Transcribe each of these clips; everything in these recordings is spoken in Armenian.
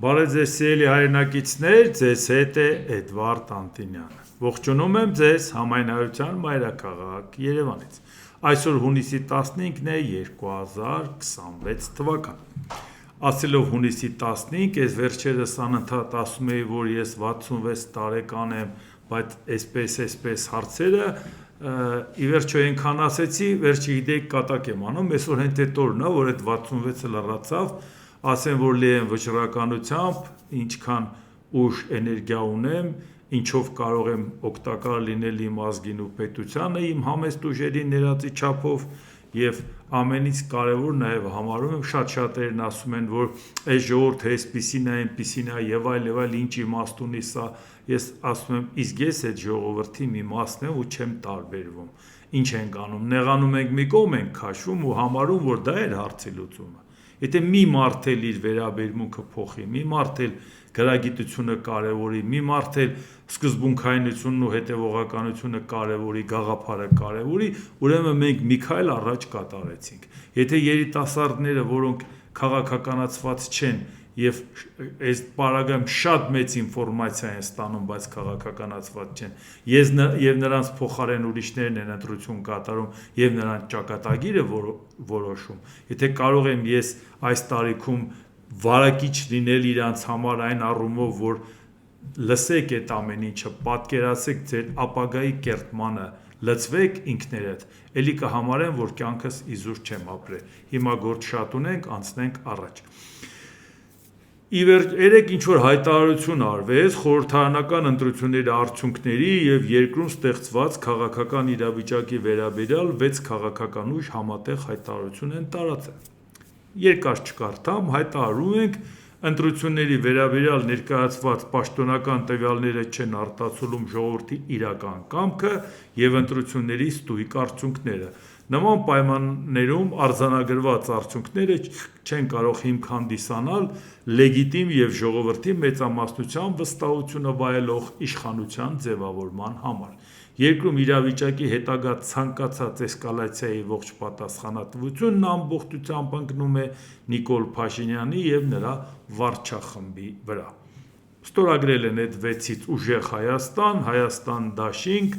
Բարև ձեզ սիրելի հայրենակիցներ, ձեզ հետ է Էդվարդ Անտինյանը։ Ողջունում եմ ձեզ Համայնայության մայրաքաղաք Երևանից։ Այսօր հունիսի 15-ն է 2026 թվական։ Ասելով հունիսի 15, ես վերջերս անընդհատ ասում էի, որ ես 66 տարեկան եմ, բայց այսպես հարցերը ի վերջո այնքան ասեցի, վերջի գիտեիք կատակ եմ անում, այսօր հենց այդ օրն է, որ այդ 66-ը լրացավ, ասեմ, որ լի եմ վճռականությամբ, ինչքան ուժ էներգիա ունեմ, ինչով կարող եմ օգտակար լինել իմ ազգին ու պետությանը, իմ համեստ ուժերի ներածի չափով և ամենից կարևոր նաև համարում եմ, շատ-շատերն ասում են, որ այս ժողովուրդը այսպիսին է, այնպիսին է և այլ, ինչ իմաստ ունի սա, ես ասում եմ, իսկ ես այդ ժողովրդի մի մասն եմ ու չեմ տարբերվում, ինչ ենք անում, նեղանում ենք մի կողմ ենք քաշվում ու համարում, որ դա էր հարցի լուծումը, եթե մի մարդ էլ իր վերաբերմունքը փոխի, մի մարդ էլ գրագիտությունը կարևորի, մի մարդ էլ սկզբունքայնությունն ու հետևողականությունը կարևորի, գաղափարը կարևորի, ուրեմն մենք մի քայլ առաջ կատարեցինք։ Եթե երիտասարդները, որոնք քաղաքականացված չեն և այս պարագայում շատ մեծ ինֆորմացիա են ստանում, բայց քաղաքականացված չեն, և նրանց փոխարեն ուրիշներն են ընտրություն կատարում և նրանց ճակատագիրը որոշում, եթե կարող եմ ես այս տարիքում վարակիչ լինել իրանց համար այն առումով, որ լսեք այդ ամեն ինչը, պատկերացրեք ձեր ապագայի կերտմանը, լծվեք ինքներդ, էլի կհամարեմ, որ կյանքս իզուր չեմ ապրել, հիմա գործ շատ ունենք, անցնենք առաջ։ Երեկ ինչ-որ հայտարարություն արվեց խորհրդարանական ընտրությունների արդյունքների և երկրում ստեղծված քաղաքական իրավիճակի վերաբերյալ 6 քաղաքական ուժ համատեղ հայտարարություն են տարածել։ Երկար չկարդամ, հայտարարում ենք ընտրությունների վերաբերյալ ներկայացված պաշտոնական տվյալները չեն արտացոլում ժողովրդի իրական կամքը և ընտրությունների ստույգ արդյունքները։ Նման պայմաններում արձանագրված արդյունքները չեն կարող հիմք հանդիսանալ լեգիտիմ և ժողովրդի մեծամասնության վստահությունը վայելող իշխանության ձևավորման համար։ Երկրում իրավիճակի հետագա ցանկացած էսկալացիայի ողջ պատասխանատվությունն ամբողջությամբ ընկնում է Նիկոլ Փաշինյանի և նրա վարչախմբի վրա։ Ստորագրել են այդ 6-ից Ուժեղ Հայաստան, Հայաստան Դաշինք,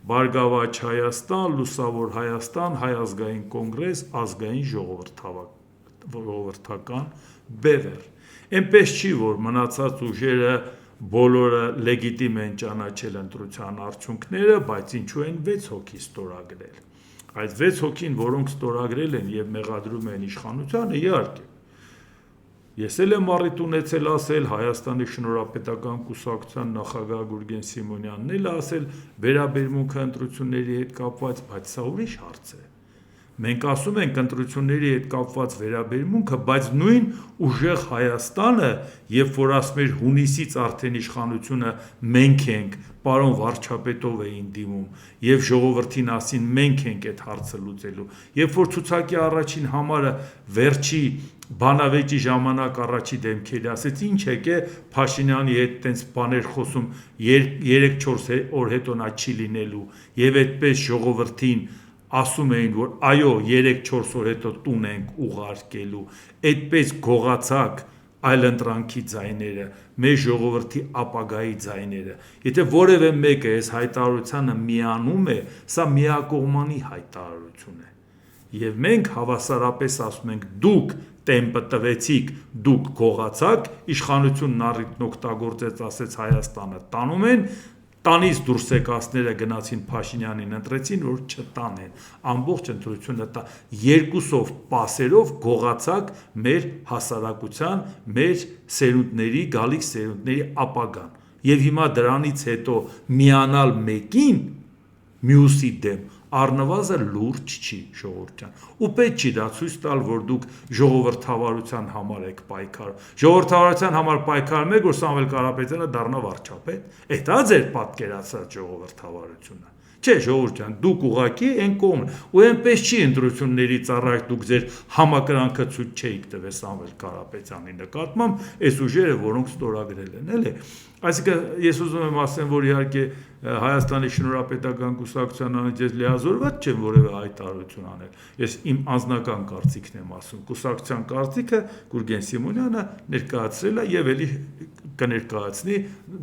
Բարգավաճ Հայաստան, Լուսավոր Հայաստան, Հայ ազգային կոնգրես, Ազգային ժողովրդական բևեռ։ Էնպես չի, որ մնացած ուժերը բոլորը լեգիտիմ են ճանաչել ընտրության արդյունքները, բայց ինչու են 6 հոգի ստորագրել։ Այդ 6 հոգին, որոնք ստորագրել են և մեղադրում են իշխանությանը, իհարկե, ես էլ եմ առիթ ունեցել ասել, Հայաստանի շնորհապետական կուսակցության նախագահ Գուրգեն Սիմոնյանն էլ ասել վերաբերմունքը ընտրությունների հետ կապված, բայց սա ուրիշ հարց է։ Մենք ասում ենք ընտրությունների հետ կապված վերաբերմունքը, բայց նույն Ուժեղ Հայաստանը, երբ որ ասում էր հունիսից արդեն իշխանությունը մենք ենք, պարոն վարչապետով էին դիմում և ժողովրդին ասին մենք ենք այդ հարցը լուծելու, երբ որ ցուցակի առաջին համարը վերջի բանավեճի ժամանակ առաջի դեմքերի ասեց ինչ եք Փաշինյանի հետ տենց բաներ խոսում 3-4 օր հետո նա չի լինելու և այդպես ժողովրդին ասում էին, որ այո 3-4 օր հետո տուն ենք ուղարկելու, այդպես գողացակ այլընտրանքի ձայները, մեր ժողովրդի ապագայի ձայները, եթե որևէ մեկը այս հայտարարությանը միանում է, սա միակողմանի հայտարարություն է։ Եվ մենք հավասարապես ասում ենք դուք տեմպը տվեցիք, դուք գողացաք, իշխանությունն առիթն օգտագործեց, ասեց Հայաստանը տանում են, տանից դուրս եկածները գնացին Փաշինյանին ընտրեցին, որ չտանեն, ամբողջ ընտրությունը երկուսով պասերով գողացաք մեր հասարակության, մեր սերունդների, գալիք սերունդների ապագան։ Եվ հիմա դրանից հետո միանալ մեկին, մյուսի դեմ, առնվազն լուրջ չի ժողովրդյան։ Ու պետք չի դա ցույց տալ, որ դուք ժողովրդավարության համար եք պայքարում։ Ժողովրդավարության համար պայքարում եք, որ Սամվել Կարապետյանը դառնա վարչապետ։ Էդ է ձեր պատկերացրած ժողովրդավարությունը։ Չէ, ժողովուրդ ջան, դուք ուղակի այն կողմն ու այնպես չի ընտրություններից առաջ դուք ձեր համակրանքը ցույց չէիք տվել Սամվել Կարապետյանի նկատմամբ, այս ուժերը, որոնք ստորագրել են, էլի։ Այսինքն ես ուզում եմ ասեմ, որ իհարկե Հայաստանի շնորհապետական կուսակցության անունից ես լիազորված չեմ որևէ հայտարարություն անել։ Ես իմ անձնական կարծիքն եմ ասում։ Կուսակցության կարծիքը Գուրգեն Սիմոնյանը ներկայացրել է եւ ելի կներկայացնի,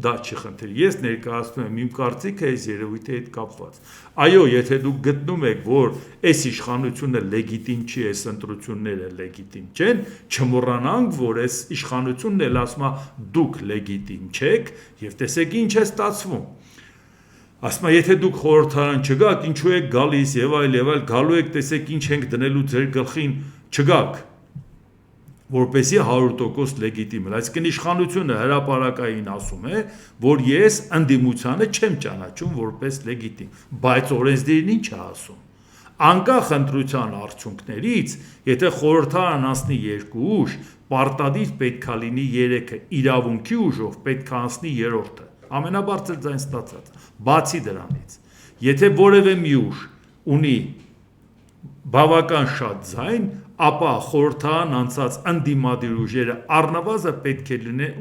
դա չի խնդիր։ Ես ներկայացնում եմ իմ կարծիքը այս երևույթի հետ կապված։ Այո, եթե դուք գտնում եք, որ այս իշխանությունը լեգիտիմ չի, այս ընտրությունները լեգիտիմ չեն, չմոռանանք, որ այս իշխանությունն էլ ասում է դուք լեգիտիմ չեք եւ տեսեք ինչ է ստացվում։ Ասում է, եթե դուք խորհրդարան չգաք, ինչու եք գալիս եւ այլ, գալու եք, տեսեք ինչ ենք դնելու ձեր գլխին, չգաք, որպեսզի 100% լեգիտիմ է։ Այսինքն իշխանությունը հրապարակային ասում է, որ ես ընդդիմությանը չեմ ճանաչում որպես լեգիտիմ, բայց օրենսդիրն ինչ է ասում։ Անկախ ընտրության արդյունքներից, եթե խորհրդարան անցնի 2 ուժ, պարտադիր պետք է լինի 3-ը, իրավունքի ուժով պետք է անցնի 3-ը, ամենաբարձր ձայն ստացած։ Բացի դրանից, եթե որևէ մի ուժ ունի բավական շատ ձայն, ապա խորհրդարան անցած ընդդիմադիր ուժերը առնվազն պետք է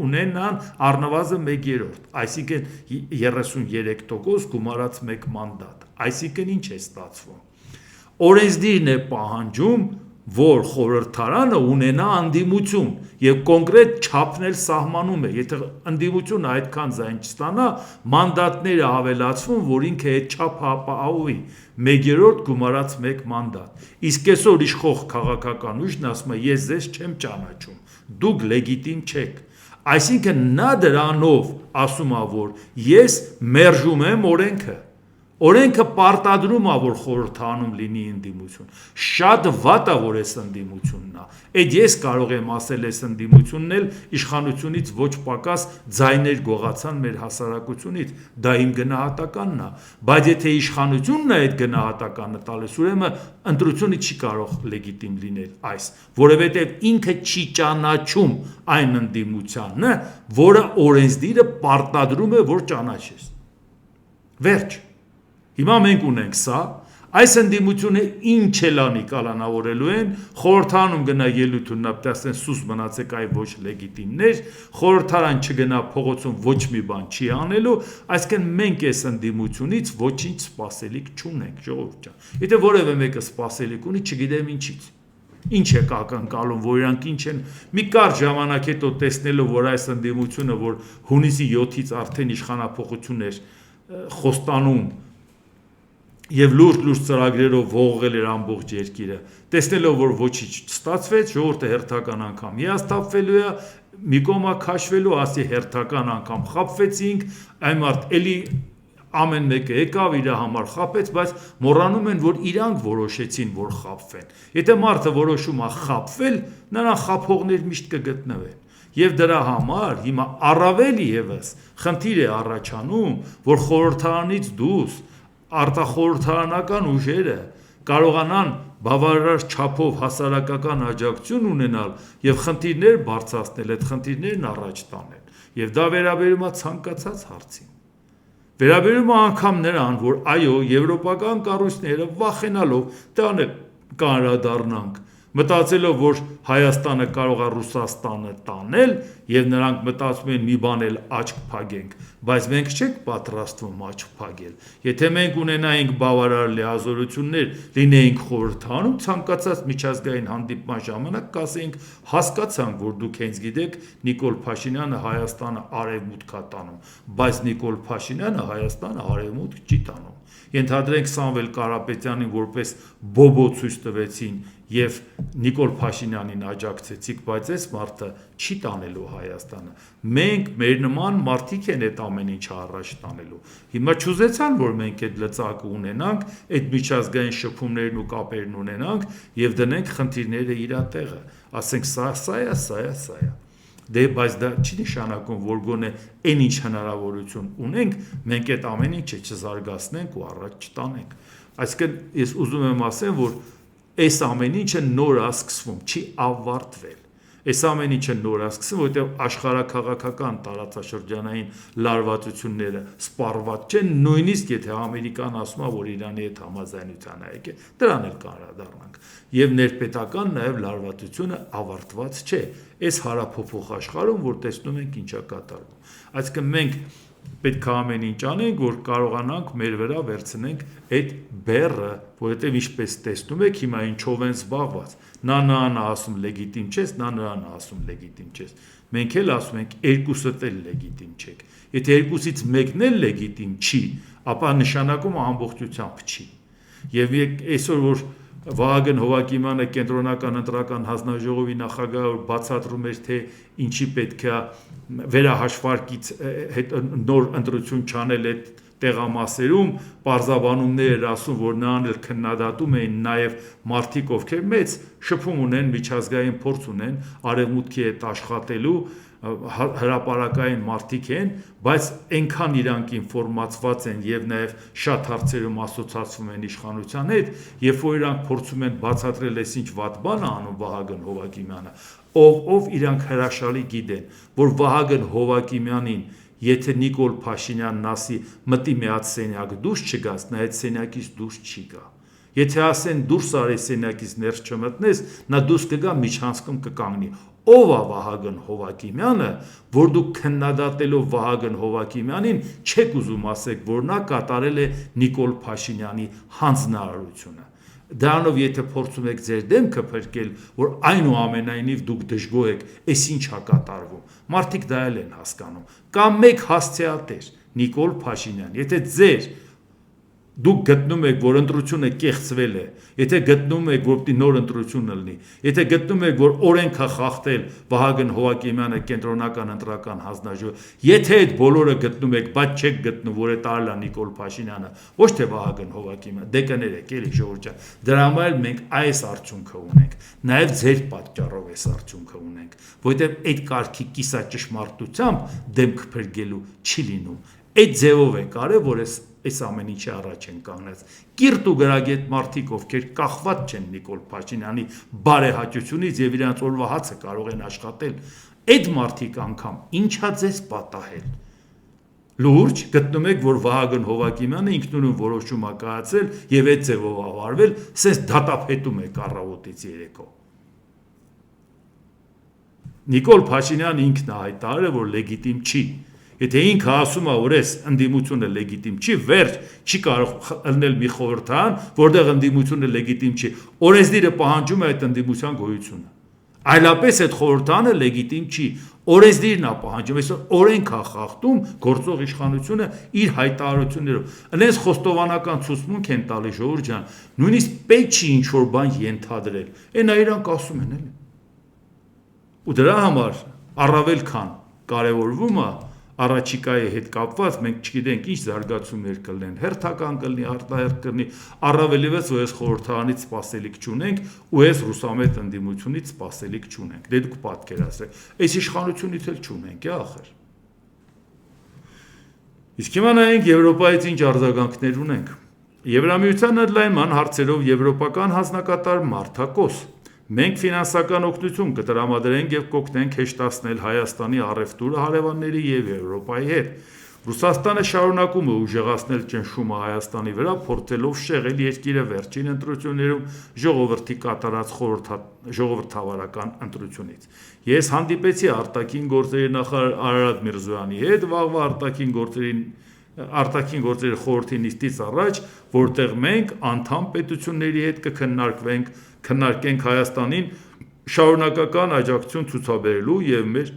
ունենան առնվազն 1/3, այսինքն 33% գումարած 1 մանդատ։ Այսինքն ինչ է ստացվում։ Օրենսդիրն է պահանջում, որ խորհրդարանը ունենա ընդդիմություն եւ կոնկրետ չափն էլ սահմանում է։ Եթե ընդդիմությունը այդքան ձայն չստանա, մանդատները ավելացվում, որ ինքը այդ չափը ապահովի 1/3 գումարած 1 մանդատ։ Իսկ այսօր իշխող քաղաքական ուժն ասում է, ես ձեզ չեմ ճանաչում, դուք լեգիտիմ չեք։ Այսինքն նա դրանով ասում է, որ ես մերժում եմ օրենքը։ Օրենքը պարտադրում է, որ խորհրդարանում լինի ընդդիմություն։ Շատ վատ է, որ այս ընդդիմությունն է։ Այդ ես կարող եմ ասել, այս ընդդիմությունն էլ իշխանությունից ոչ պակաս ձայներ գողացան մեր հասարակությունից։ Դա իմ գնահատականն է։ Բայց եթե իշխանությունն է այդ գնահատականը տալիս, ուրեմն ընտրությունը չի կարող լեգիտիմ լինել այս, որովհետև ինքը չի ճանաչում այն ընդդիմությանը, որը օրենսդիրը պարտադրում է, որ ճանաչես։ Վերջ։ Հիմա մենք ունենք սա, այս ընդդիմությունը ինչ էլ անի կալանավորելու են, խորհրդարանում գնա ելույթ ունենա, ասեն սուս մնացեք այ ոչ լեգիտիմներ, խորհրդարան չգնա փողոցում ոչ մի բան չի անելու, այսինքն մենք այս ընդդիմությունից ոչինչ սպասելիք չունենք, ժողովուրդ ջան։ Եթե որևէ մեկը սպասելիք ունի, չգիտեմ ինչից։ Ինչ է ակնկալում, որ իրանք ինչ են մի կարճ ժամանակ հետո տեսնելով, որ այս ընդդիմությունը, որ հունիսի 7-ից արդեն իշխանափոխություն էր խոստանում եւ լուրջ ծրագրերով ողողել էր ամբողջ երկիրը, տեսնելով, որ ոչինչ չստացվեց, ժողովուրդը հերթական անգամ հիասթափվելու է, մի կողմա քաշվելու, ասի հերթական անգամ խաբվեցինք, այն մարդ էլի ամեն մեկը եկավ իր համար խաբեց, բայց մոռանում են, որ իրանք որոշեցին, որ խաբվեն։ Եթե մարդը որոշում է խաբվել, նրան խաբողներ միշտ կգտնվեն։ Եվ դրա համար հիմա առավել եւս խնդիր է առաջանում, որ խորհրդարանից դուրս արտախորհրդարանական ուժերը կարողանան բավարար չափով հասարակական աջակցություն ունենալ եւ խնդիրներ բարձրացնել, այդ խնդիրներն առաջ տանել։ Եվ դա վերաբերում է ցանկացած հարցին։ Վերաբերում է անգամ նրան, որ այո, եվրոպական կառույցները վախենալով դրան կանրադառնանք, մտածելով, որ Հայաստանը կարող է Ռուսաստանը տանել եւ նրանք մտածում են մի բան էլ աչք փագենք, բայց մենք չենք պատրաստվում աչք փագել։ Եթե մենք ունենայինք բավարար լիազորություններ, լինեինք խորհրդարանում, ցանկացած միջազգային հանդիպման ժամանակ կասեինք, հասկացանք, որ դուք հենց գիտեք, Նիկոլ Փաշինյանը Հայաստանը արևմուտք է տանում, բայց Նիկոլ Փաշինյանը Հայաստանը արևմուտք չի տանում։ Ենթադրենք Սամվել Կարապետյանին որպես բոբո ցույց տվեցին եւ Նիկոլ Փաշինյանին աջակցեցիք, բայց այս մարդը չի տանելու Հայաստանը։ Մենք մեր նման մարդիկ են այդ ամեն ինչը առաջ տանելու։ Հիմա չուզեցան, որ մենք այդ լծակը ունենանք, այդ միջազգային շփումներն ու կապերն ունենանք եւ դնենք խնդիրները իր տեղը։ Ասենք սա է։ Դե բայց դա չի նշանակում, որ գոնե այն ինչ հնարավորություն ունենք, մենք այդ ամեն ինչը չզարգացնենք ու առաջ չտանենք։ Այսինքն ես ուզում եմ ասեմ, որ այս ամեն ինչը նոր է սկսվում, չի ավարտվել։ Այս ամեն ինչը նոր է սկսվում, որտեղ աշխարհաքաղաքական տարածաշրջանային լարվածությունները սպառված չեն, նույնիսկ եթե Ամերիկան ասում է, որ Իրանի հետ համաձայնության է եկել, դրան էլ կանդրադառնանք։ Եվ ներպետական նաև լարվածությունը ավարտված չէ։ Այս հարափոփոխ աշխարհում, որ տեսնում ենք ինչա կատարվում։ Այսինքն մենք պետք է ամեն ինչ անենք, որ կարողանանք մեր վրա վերցնենք այդ բեռը, որովհետև ինչպես տեսնում եք, հիմա ինչով են զբաղված։ Նա նրան ասում լեգիտիմ չես, նա նրան ասում լեգիտիմ չես։ Մենք էլ ասում ենք երկուսդ էլ լեգիտիմ չեք։ Եթե երկուսից մեկն էլ լեգիտիմ չի, ապա նշանակում ամբողջությամբ չի։ Եվ այսօր որ Վահագն Հովակիմյանը կենտրոնական ընտրական հանձնաժողովի նախագահը բացատրում էր, թե ինչի պետք է վերահաշվարկից նոր ընտրություն չանել այդ տեղամասերում, պարզաբանումներ էր ասում, որ նրան էլ քննադատում էին նաև մարդիկ, ովքեր մեծ շփում ունեն, միջազգային փորձ ունեն արևմուտքի հետ աշխատելու, հրապարակային մարդիկ են, բայց այնքան իրանք ինֆորմացված են եւ նաեւ շատ հարցերում ասոցացվում են իշխանության հետ, երբ որ իրանք փորձում են բացատրել այս ինչ վատ բան է անում Վահագն Հովակիմյանը, ով իրանք հրաշալի գիտեն, որ Վահագն Հովակիմյանին եթե Նիկոլ Փաշինյանն ասի մտի մի հատ սենյակ դուրս չգաս, նա այդ սենյակից դուրս չի գա։ Եթե ասեն դուրս արի սենյակից ներս չմտնես, նա դուրս կգա միջանցքում կկանգնի։ Ով է Վահագն Հովակիմյանը, որ դուք քննադատելով Վահագն Հովակիմյանին չեք ուզում ասեք, որ նա կատարել է Նիկոլ Փաշինյանի հանձնարարությունը։ Դրանով եթե փորձում եք ձեր դեմքը փրկել, որ այնուամենայնիվ դուք դժգոհ եք, այս ինչ է կատարվում, մարդիկ դա էլ են հասկանում։ Կամ մեկ հասցեատեր Նիկոլ Փաշինյան, եթե ձեր դուք գտնում եք, որ ընտրությունը կեղծվել է, եթե գտնում եք, որ պիտի նոր ընտրություն լինի, եթե գտնում եք, որ օրենք է խախտել Վահագն Հովակիմյանը կենտրոնական ընտրական հանձնաժողով, եթե այդ բոլորը գտնում եք, բայց չեք գտնում, որ այդ արել է Նիկոլ Փաշինյանը, ոչ թե Վահագն Հովակիմյանը, դե կներեք, էլի ժողովուրդ ջան, դրա համար մենք այս արդյունքը ունենք, նաև ձեր պատճառով այս արդյունքը ունենք, որովհետև այդ կարգի կիսաճշմարտությամբ դեմք փրկելու չի լինում։ Այդ ձևով է կարել, որ այս ամեն ինչի առաջ են կանգնած։ Կիրթ ու գրագետ մարդիկ, ովքեր կախված չեն Նիկոլ Փաշինյանի բարեհաճությունից եւ իրանց օրվա հացը կարող են աշխատել, այդ մարդիկ անգամ ինչա ձեզ պատահել։ Լուրջ գտնում եք, որ Վահագն Հովակիմյանը ինքնուրույն որոշում է կայացել եւ այդ ձևով ավարվել, սենց դատապետում է կառավոտից երեկո։ Նիկոլ Փաշինյանը ինքն է հայտարարել, որ լեգիտիմ չի։ Եթե ինքը ասում է, որ այս ընդդիմությունը լեգիտիմ չի, վերջ չի կարող լինել մի խորհրդարան, որտեղ ընդդիմությունը լեգիտիմ չի։ Օրենսդիրը պահանջում է այդ ընդդիմության գոյությունը։ Այլապես այդ խորհրդարանը լեգիտիմ չի։ Օրենսդիրն է պահանջում, այսօր օրենք է խախտում գործող իշխանությունը իր հայտարարություններով։ Այնպես խոստովանական ցուցմունք են տալի ժողովուրդ ջան, նույնիսկ պետք չի ինչ որ բան ենթադրել։ Այնա իրանք ասում են, էլի։ Ու դրա համար առավել քան կարևորվում է առաջիկայի հետ կապված մենք չգիտենք ինչ զարգացումներ կլինեն, հերթական կլինի, արտահերթ կլինի, առավելևս որ այս խորհրդարանից սպասելիք չունենք ու այս ռուսամետ ընդդիմությունից սպասելիք չունենք։ Դե դուք պատկերացրեք, այս իշխանությունից էլ չունենք, ախր։ Իսկ հիմա նայենք Եվրոպայից ինչ արձագանքներ ունենք։ Եվրամիության ընդլայնման հարցերով եվրոպական հանձնակատար Մարտակոս Մենք ֆինանսական օգնություն կտրամադրենք եւ կօգնենք հեշտացնել Հայաստանի առևտուրը հարևանների եւ Եվրոպայի հետ։ Ռուսաստանը շարունակում է ուժեղացնել ճնշումը Հայաստանի վրա, փորձելով շեղել երկիրը վերջին ընտրություններում ժողովրդի կատարած ժողովրդավարական ընտրությունից։ Ես հանդիպեցի արտաքին գործերի նախարար Արարատ Միրզոյանի հետ վաղվա արտաքին գործերի խորհրդի նիստից առաջ, որտեղ մենք անդամ պետությունների հետ քննարկենք Հայաստանին շարունակական աջակցություն ցուցաբերելու եւ մեր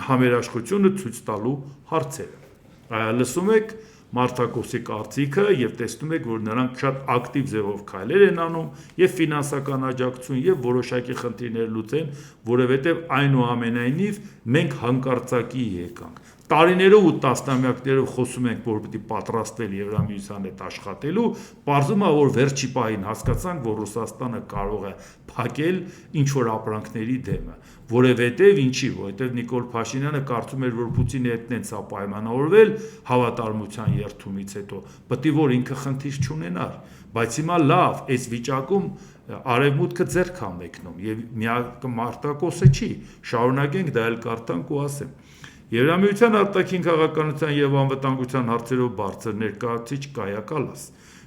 համերաշխությունը ցույց տալու հարցերը։ Լսում եք Մարտակոսի կարծիքը եւ տեսնում եք, որ նրանք շատ ակտիվ ձևով քայլեր են անում եւ ֆինանսական աջակցություն եւ որոշակի խնդիրներ լուծեն, որովհետեւ այնուամենայնիվ մենք հանկարծակի եկանք։ Տարիներով ու տասնամյակներով խոսում ենք, որ պետք է պատրաստվել Եվրամիության հետ աշխատելու, պարզվում է, որ վերջի պահին հասկացանք, որ Ռուսաստանը կարող է փակել ինչ-որ ապրանքների դեմը, որովհետև ինչի, որովհետև Նիկոլ Փաշինյանը կարծում էր, որ Պուտինի հետ նենց է պայմանավորվել հավատարմության երթումից հետո, պետք է որ ինքը խնդիր չունենար, բայց հիմա լավ, այս վիճակում արևմուտքը ձեռք է մեկնում եւ միակ մարտակոսը չի, շարունակենք դա էլ կարդանք ու ասեմ։ Եվրամիության արտաքին քաղաքականության եւ անվտանգության հարցերով բարձր ներկայացուցիչ Կայա Կալլաս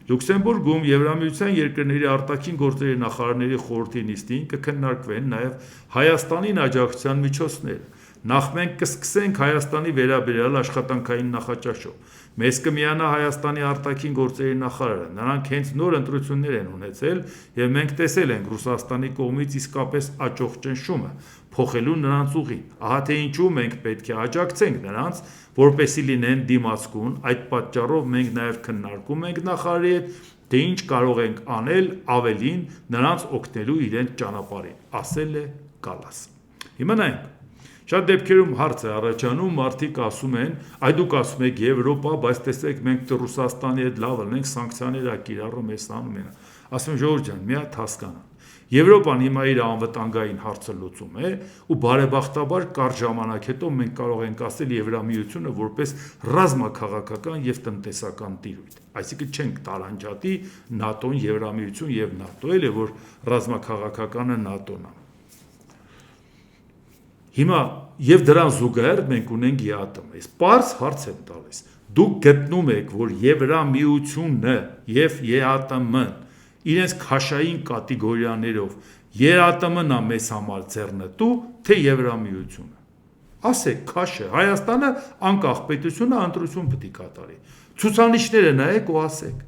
Լյուքսեմբուրգում Եվրամիության երկրների արտաքին գործերի նախարարների խորհրդի նիստին կքննարկվեն նաեւ Հայաստանին աջակցության միջոցները։ Նախ մենք կսկսենք Հայաստանի վերաբերյալ աշխատանքային նախաճաշով։ Մեզ կմիանա Հայաստանի արտաքին գործերի նախարարը։ Նրանք հենց նոր ընտրություններ են ունեցել եւ մենք տեսել ենք Ռուսաստանի կողմից իսկապես աճող ճնշումը, փոխելու նրանց ուղին։ Ահա թե ինչու մենք պետք է աջակցենք նրանց, որպեսզի լինեն դիմացկուն, այդ պատճառով մենք նաեւ քննարկում ենք նախարարի հետ, թե ինչ կարող ենք անել ավելին նրանց օգնելու իրենց ճանապարհին, ասել է Կալլասը։ Հիմա նայենք Շատ դեպքերում հարց է առաջանում, մարդիկ ասում են, այ դուք ասում եք Եվրոպա, բայց տեսեք մենք Ռուսաստանի հետ լավ ենք, սանկցիաներ ա կիրառում, էս անում են։ Ասում ժողովուրդ ջան, մի հատ հասկանան։ Եվրոպան հիմա իր անվտանգային հարցը լուծում է, ու բարեբախտաբար կարճ ժամանակ հետո մենք կարող ենք ասել Եվրամիությունը որպես ռազմաքաղաքական եւ տնտեսական տիրույթ։ Այսինքն չենք տարանջատի ՆԱՏՕ-ն, Եվրամիություն եւ ՆԱՏՕ, էլ է որ ռազմաքաղաքականը ՆԱՏՕ-ն է։ Հիմա եւ դրան զուգահեռ մենք ունենք ԵԱՏՄ։ Այս պարզ հարց եմ տալիս։ Դուք գտնում եք, որ Եվրամիությունը եւ ԵԱՏՄ-ն իրենց քաշային կատեգորիաներով ԵԱՏՄ-ն է մեզ համար ձեռնտու, թե Եվրամիությունը։ Ասեք, քաշ է։ Հայաստանը անկախ պետությունը ընտրություն պետք է կատարի։ Ցուցանիշները նայեք ու ասեք։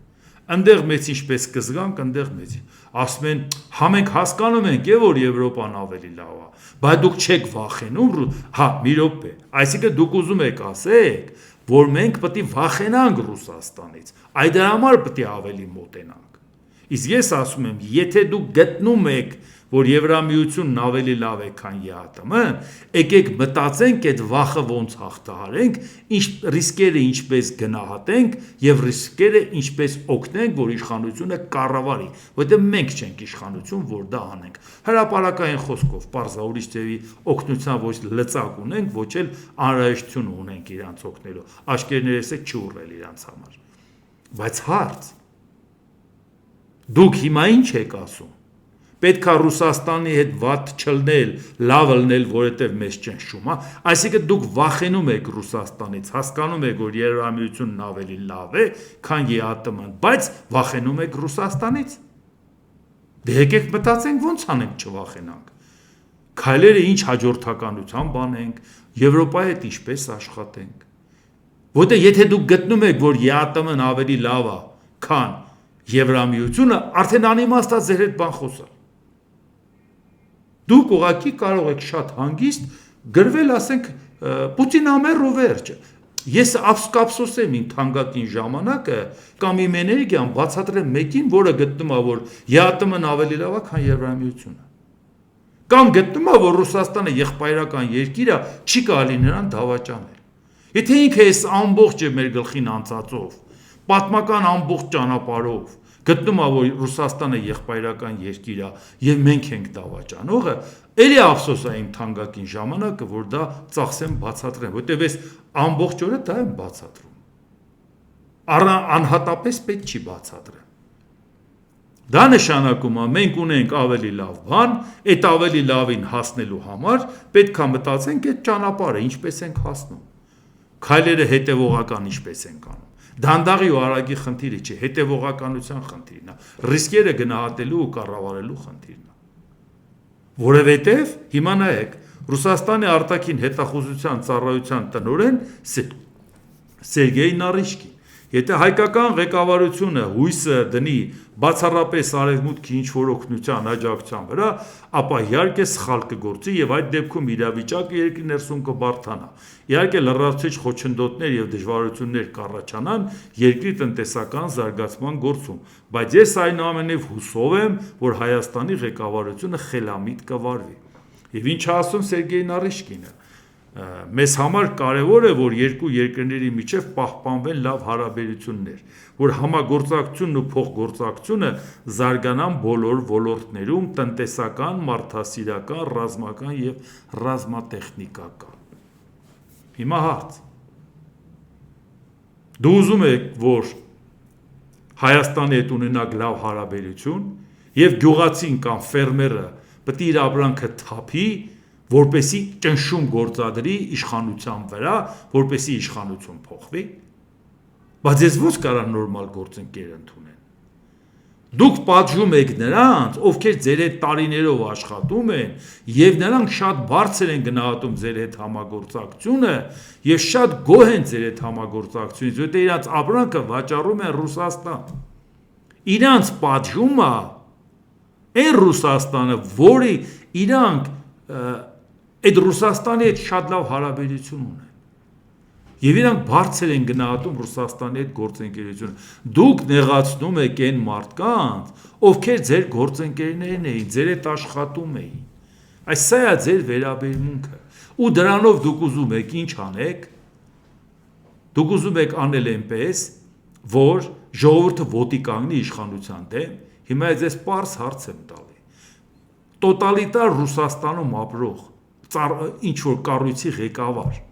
Այնտեղ մեծ ինչպես կզգանք, այնտեղ մեծ։ Ասում են, հա մենք հասկանում ենք, որ Եվրոպան ավելի լավ է, բայց դուք չեք վախենում, հա, մի րոպե։ Այսինքն դուք ուզում եք ասեք, որ մենք պետք է վախենանք Ռուսաստանից, այդ համար պետք է ավելի մոտենանք։ Իսկ ես ասում եմ, եթե դուք գտնում եք, որ Եվրամիությունն ավելի լավ է, քան ԵԱՏՄ-ն, եկեք մտածենք այդ վախը ոնց հաղթահարենք, ռիսկերը ինչպես գնահատենք եւ ռիսկերը ինչպես օգնենք, որ իշխանությունը կառավարի, որտեղ մենք չենք իշխանություն, որ դա անենք։ Հրապարակային խոսքով, պարզա ուրիշ ձևի օգնության ոչ լծակ ունենք, ոչ էլ անհրաժեշտություն ունենք իրանց օգնելու։ Աշկերներս է չուռել իրանց համար։ Բայց հարց դուք հիմա ինչ եք ասում։ Պետք է Ռուսաստանի հետ վատ չլնել, լավ լնել, որովհետև մեզ ճնշում, հա։ Այսինքն դուք վախենում եք Ռուսաստանից, հասկանում եք, որ Եվրամիությունն ավելի լավ է, քան ԵԱՏՄ-ն, բայց վախենում եք Ռուսաստանից։ Դե եկեք մտածենք ոնց անենք չվախենանք։ Քայլերը ինչ հաջորդականությամբ անենք, Եվրոպայի հետ ինչպես աշխատենք։ Որտեղ եթե դուք գտնում եք, որ ԵԱՏՄ-ն ավելի լավ է, քան Եվրամիությունը, արդեն անիմաստ է ձեր հետ բան խոսալ։ Դուք ուղղակի կարող եք շատ հանգիստ գրվել, ասենք, Պուտին ամեռ ու վերջ։ Ես կապսոսեմ իմ թանկագին ժամանակը կամ իմ էներգիան բացատրեմ մեկին, որը գտնում է, որ ԵԱՏՄ-ն ավելի լավ է, քան Եվրամիությունը։ Կամ գտնում է, որ Ռուսաստանը եղբայրական երկիր է, չի կարելի նրան դավաճանել։ Եթե ինքը այս ամբողջը մեր գլխին անցածով, պատմական ամբողջ ճանապարհով գտնում է, որ Ռուսաստանը եղբայրական երկիր է եւ մենք ենք դավաճանողը, ելի ափսոս է իմ թանկագին ժամանակը, որ դա ծախսեմ բացատրեմ, որտեւ ես ամբողջ օրը դա եմ բացատրում։ Անհատապես պետք չի բացատրեմ։ Դա նշանակում է մենք ունենք ավելի լավ բան, այդ ավելի լավին հասնելու համար պետք է մտածենք այդ ճանապարհը ինչպես ենք հասնում։ Քայլերը հետևողական ինչպես ենք անում։ Դանդաղի ու արագի խնդիրը չէ, հետևողականության խնդիրն է, ռիսկերը գնահատելու ու կառավարելու խնդիրն է։ Որովհետև հիմա նայեք, Ռուսաստանի արտաքին հետախուզության ծառայության տնօրեն Սերգեյ Նարիշկին, եթե հայկական ղեկավարությունը հույսը դնի բացառապես արևմուտքի ինչ-որ օգնության աջակցության վրա, ապա իհարկե սխալ կգործի եւ այդ դեպքում իրավիճակը երկրի ներսում կբարթանա։ Իհարկե լրացուցիչ խոչընդոտներ եւ դժվարություններ կառաջանան երկրի տնտեսական զարգացման գործում, բայց ես այնուամենայնիվ հուսով եմ, որ Հայաստանի ղեկավարությունը խելամիտ կվարվի։ Եվ ինչ ասում Սերգեյ Նարիշկինը, մեզ համար կարևոր է, որ երկու երկրների միջև պահպանվեն լավ հարաբերություններ, որ համագործակցությունն ու փոխգործակցությունը զարգանան բոլոր ոլորտներում՝ տնտեսական, մարդասիրական, ռազմական եւ ռազմատեխնիկական։ Հիմա հարց. Դու ուզում ես, որ Հայաստանի հետ ունենաք լավ հարաբերություն, Եվ գյուղացին կամ ֆերմերը պետք է իր ապրանքը թափի, որպեսի ճնշում գործադրի իշխանության վրա, որպեսի իշխանություն փոխվի։ Բայց ես ո՞նց կարա նորմալ գործընկեր ընդունեն։ Դուք պատժում եք նրանց, ովքեր ձեր հետ տարիներով աշխատում են, եւ նրանք շատ բարձր են գնահատում ձեր հետ համագործակցությունը, եւ շատ գոհ են ձեր հետ համագործակցությունից, որտեղ իրաց ապրանքը վաճառում են Ռուսաստան։ Իրանց պատժումը այն Ռուսաստանը, որի իրանք այդ Ռուսաստանի հետ շատ լավ հարաբերություն ունեն։ Եվ իրանք բարձր են գնահատում Ռուսաստանի հետ գործընկերությունը։ Դուք նեղացնում եք այն մարդկանց, ովքեր ձեր գործընկերներն էին, ձեր հետ աշխատում էին։ Այս սա է ձեր վերաբերմունքը։ Ու դրանով դուք ուզում եք ինչ անեք։ Դուք ուզում եք անել այնպես, որ ժողովուրդը ոտի կանգնի իշխանության դեմ։ Հիմա ես պարզ հարց եմ տալի։ Տոտալիտար Ռուսաստանում ապրող ինչ որ կառույցի ղեկավար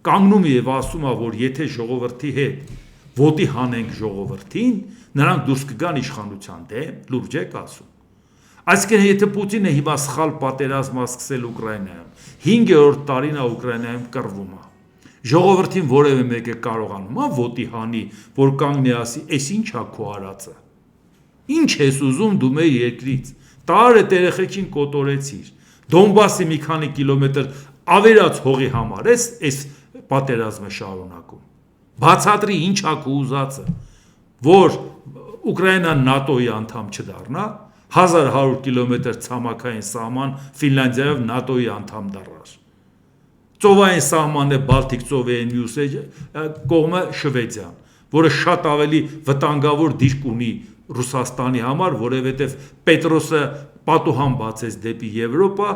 կանգնում է եւ ասում է, որ եթե ժողովրդի հետ ոտի հանենք ժողովրդին, նրանք դուրս կգան իշխանության դեմ, լուրջ եք ասում։ Այսինքն եթե Պուտինը հիմա սխալ պատերազմ է սկսել Ուկրաինայում, 5-րդ տարին է Ուկրաինայում կռվում է։ Ժողովրդին որևէ մեկը կարողանում է ոտի հանի, որ կանգնի ասի, «Էս ինչ է քո արածը։ Ինչ ես ուզում դու մեր երկրից։ Տար այդ երեխեքին կոտորեցիր։ Դոնբասի մի քանի կիլոմետր ավերած հողի համար էս պատերազմը շարունակում։ Բացատրի ինչ է քո ուզածը, որ Ուկրաինան ՆԱՏՕ-ի անդամ չդառնա, 1100 կիլոմետր ցամաքային սահման Ֆինլանդիայով ՆԱՏՕ-ի անդամ դառնար։ Ծովային սահմանն է Բալտիկ ծովի մյուս կողմը Շվեդիան, որը շատ ավելի վտանգավոր դիրք ունի Ռուսաստանի համար, որովհետև Պետրոսը պատուհան բացեց դեպի Եվրոպա,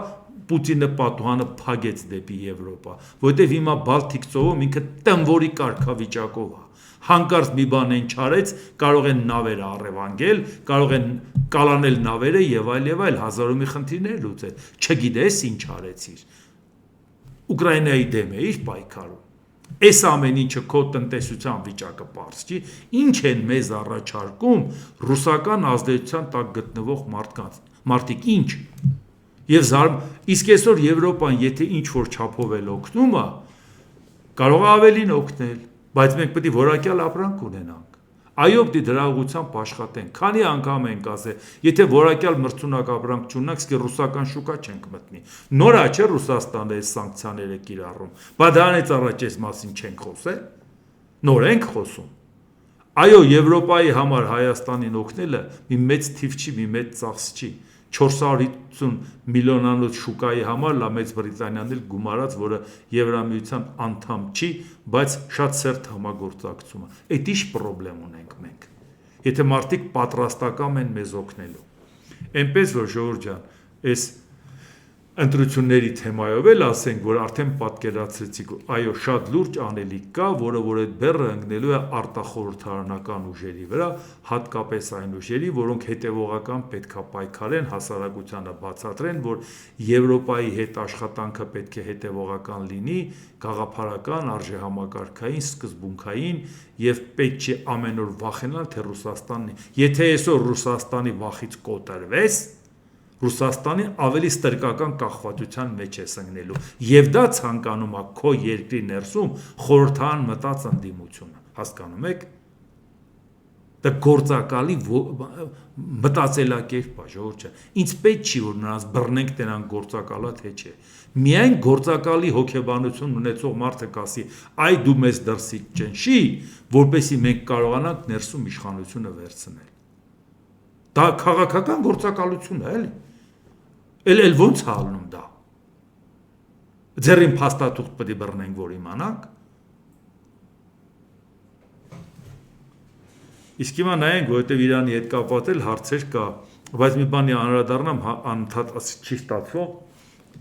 Պուտինը պատուհանը փագեց դեպի Եվրոպա, որովհետև հիմա Բալտիկ ծովում ինքը տնվորի կարգավիճակով է։ Հանկարծ մի բան են չարեց, կարող են նավերը առևանգել, կարող են կալանել նավերը եւ այլ հազարով մի խնդիրներ լուծել։ Չգիտես ինչ արեցիր։ Ուկրաինայի դեմ էիր պայքարում։ Այս ամեն ինչը քո տնտեսության վիճակը պարզ չի, ինչ են մեզ առաջարկում ռուսական ազդեցության տակ գտնվող մարդիկ ինչ։ Եվ իսկ այսօր Եվրոպան եթե ինչ որ չափով էլ օգնում է, կարող է ավելին օգնել, բայց մենք պետք է որակյալ ապրանք ունենանք։ Այո, պետք է դրա ուղղությամբ աշխատենք։ Քանի անգամ ենք ասել, եթե որակյալ մրցունակ ապրանք չունենանք, իսկ ռուսական շուկա չենք մտնի։ Նոր է չէ Ռուսաստանը այս սանկցիաները կիրառում, բայց դրանից առաջ այս մասին չենք խոսել։ Նոր ենք խոսում։ Այո, Եվրոպայի համար Հայաստանին օգնելը մի մեծ թիվ չի, մի մեծ ծախս չի։ 450 միլիոնանոց շուկայի համար լա Մեծ Բրիտանիան էլ գումարած, որը Եվրամիության անդամ չի, բայց շատ սերտ համագործակցում է։ Այդ ինչ պրոբլեմ ունենք մենք։ Եթե մարդիկ պատրաստական են մեզ օգնելու։ Այնպես որ Ժողովուրդ ջան, այս ընտրությունների թեմայով էլ ասենք, որ արդեն պատկերացրեցիք, այո, շատ լուրջ անելիք կա, որը որ այդ բեռը ընկնելու է արտախորհրդարանական ուժերի վրա, հատկապես այն ուժերի, որոնք հետևողական պետքա պայքարեն, հասարակությանը բացատրեն, որ Եվրոպայի հետ աշխատանքը պետք է հետևողական լինի, գաղափարական, արժեհամակարգային, սկզբունքային եւ պետք չէ ամեն օր վախենալ, թե Ռուսաստանն է։ Եթե այսօր Ռուսաստանի վախից կոտրվես, Ռուսաստանի ավելի ստրկական կախվածության մեջ է ընկնելու եւ դա ցանկանում է քո երկրի ներսում խորհրդան մտած ընդդիմությունը, հասկանում եք։ Դա գործակալի մտածելակերպ է, Ժողովուրդ ջան։ Ինձ պետք չի որ նրանց բռնենք տենան գործակալա թե չէ։ Միայն գործակալի հոգեբանություն ունեցող մարդը կասի, այ դու մեզ դրսից ճնշի, որպեսզի մենք կարողանանք ներսում իշխանությունը վերցնել։ Դա քաղաքական գործակալություն է, էլի։ Էլ ոնց է ալնում դա։ Ձերին փաստաթուղթ պետք է բռնենք, որ իմանանք։ Իսկ հիմա նայենք, որովհետև Իրանի հետ կապված էլ հարցեր կա, բայց մի բանի անդրադառնամ, անընդհատ չի ստացվող,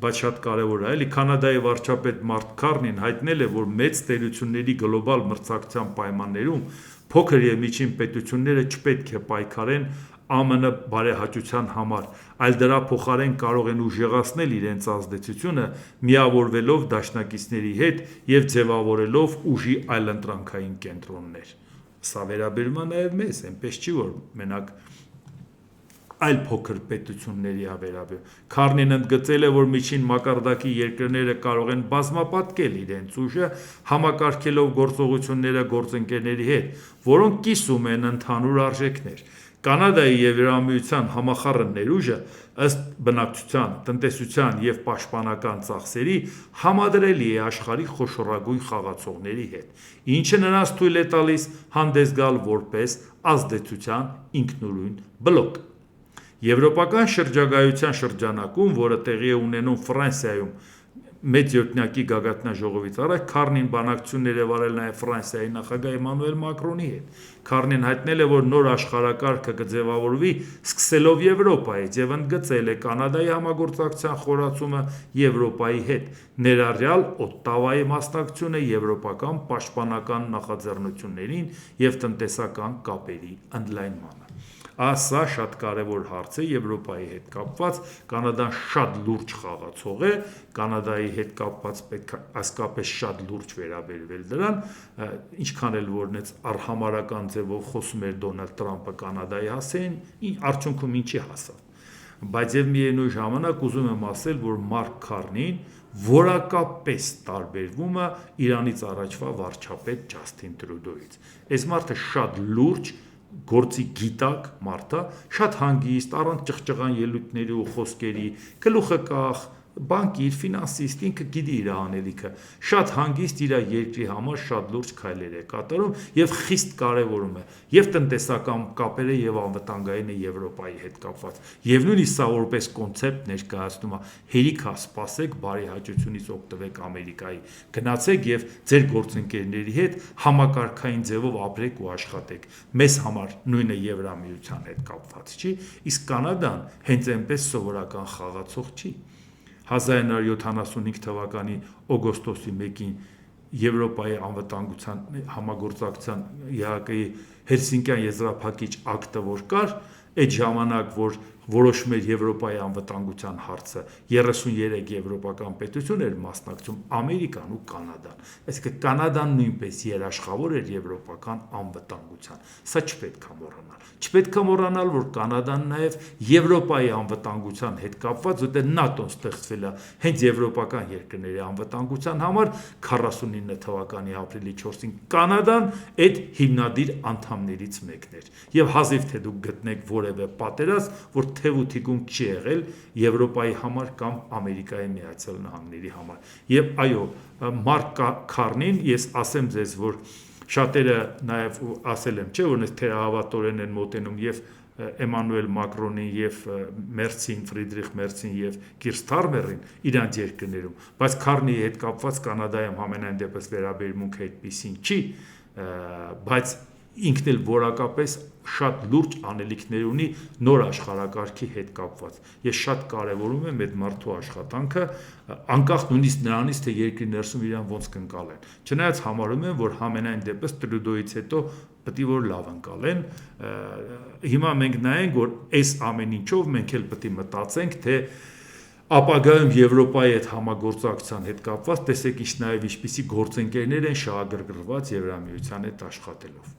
բայց շատ կարևոր է, էլի Կանադայի վարչապետ Մարկ Քարնին հայտնել է, որ մեծ տերությունների գլոբալ մրցակցության պայմաններում փոքր եւ միջին պետությունները չպետք է պայքարեն ԱՄՆ բարեհաճության համար, այլ դրա փոխարեն կարող են ուժեղացնել իրենց ազդեցությունը, միավորվելով դաշնակիցների հետ եւ ձևավորելով ուժի այլընտրանքային կենտրոններ։ Սա վերաբերում է նաեւ մեզ, այնպես չի որ մենակ այլ փոքր պետությունների վերաբերյալ։ Քարնին ընդգծել է, որ միջին մակարդակի երկրները կարող են բազմապատկել իրենց ուժը, համակարգելով գործողությունները գործընկերների հետ, որոնք կիսում են ընդհանուր արժեքներ։ Կանադայի և Եվրամիության համախառն ներուժը ըստ բնակչության, տնտեսության և պաշտպանական ծախսերի համադրելի է աշխարհի խոշորագույն խաղացողների հետ, ինչը նրանց թույլ է տալիս հանդես գալ որպես ազդեցության ինքնուրույն բլոկ։ Եվրոպական շրջագայության շրջանակում, որը տեղի է ունենում Ֆրանսիայում մեծ յոթնյակի գագաթնաժողովից առաջ, Քարնին բանակցություններ է վարել նաև Ֆրանսիայի նախագահ Էմանուել Մակրոնի հետ։ Քարնին հայտնել է, որ նոր աշխարհակարգը կձևավորվի սկսելով Եվրոպայից և ընդգծել է Կանադայի համագործակցության խորացումը Եվրոպայի հետ, ներառյալ Օտտավայի մասնակցությունը եվրոպական պաշտպանական նախաձեռնություններին և տնտեսական կապերի ընդլայնմանը։ Սա շատ կարևոր հարց է Եվրոպայի հետ կապված, Կանադան շատ լուրջ խաղացող է, Կանադայի հետ կապված պետք է իսկապես շատ լուրջ վերաբերվել դրան, ինչքան էլ որ արհամարհական ձևով խոսում էր Դոնալդ Թրամփը Կանադայի հասցեին, արդյունքում ինչի հասավ։ Բայց և միևնույն ժամանակ ուզում եմ ասել, որ Մարկ Քարնին որակապես տարբերվում է Իրանից առաջվա վարչապետ Ջասթին Տրյուդոյից։ Այս մարդը շատ լուրջ գործի գիտակ մարդ է, շատ հանգիստ, առանց ճղճղան ելույթների ու խոսքերի, գլուխը կախ, բանկիր, ֆինանսիստ, ինքը գիտի իր անելիքը, շատ հանգիստ իր երկրի համար շատ լուրջ քայլեր է կատարում և խիստ կարևորում է և տնտեսական կապերը և անվտանգային է Եվրոպայի հետ կապված։ Եվ նույնիսկ սա որպես կոնցեպտ ներկայացնում է, հերիք է, սպասեք, բարեհաճությունից օգտվեք Ամերիկայի, գնացեք և ձեր գործընկերների հետ համակարգային ձևով ապրեք ու աշխատեք, մեզ համար նույնը Եվրամիության հետ կապված չի, իսկ Կանադան հենց այնպես սովորական խաղացող չի։ 1975 թվականի օգոստոսի 1-ին Եվրոպայի անվտանգության համագործակցության ԵԱՀԿ-ի Հելսինկյան եզրափակիչ ակտը որ կար, այդ ժամանակ որ որոշում էր Եվրոպայի անվտանգության հարցը, 33 եվրոպական պետություն էր մասնակցում, Ամերիկան ու Կանադան, այսինքն Կանադան նույնպես երաշխավոր էր եվրոպական անվտանգության, սա չպետք է մոռանալ։ Չպետք է մոռանալ, որ Կանադան նաև Եվրոպայի անվտանգության հետ կապված, որտեղ ՆԱՏՕ-ն ստեղծվել է հենց եվրոպական երկրների անվտանգության համար 49 թվականի ապրիլի 4-ին, Կանադան այդ հիմնադիր անդամներից մեկն էր։ Եվ հազիվ թե դուք գտնեք որևէ պատերազմ, որ թև ու թիկունք չի եղել Եվրոպայի համար կամ Ամերիկայի Միացյալ Նահանգների համար։ Եվ այո, Մարկ Քարնին, ես ասեմ ձեզ, որ շատերը նաև ասել եմ, չէ, որ թերահավատորեն են մոտենում և Էմանուել Մակրոնին և Մերցին, Ֆրիդրիխ Մերցին և Կիր Սթարմերին իրանց երկրներում, բայց Քարնիի հետ կապված Կանադայում համենայն դեպս վերաբերմունքը այդպիսին չի, բայց ինքն էլ որակապես շատ լուրջ անելիքներ ունի նոր աշխարհակարգի հետ կապված։ Ես շատ կարևորում եմ այդ մարդու աշխատանքը, անկախ նույնիսկ նրանից, թե երկրի ներսում իրան ոնց կընկալեն։ Չնայած համարում եմ, որ համենայն դեպս Տրյուդոյից հետո պետք է որ լավ ընկալեն։ Հիմա մենք նայենք, որ այս ամեն ինչով մենք էլ պետք է մտածենք, թե ապագայում Եվրոպայի հետ համագործակցության հետ կապված տեսեք ինչպիսի գործընկերներ են շահագրգռված Եվրամիության հետ աշխատելով։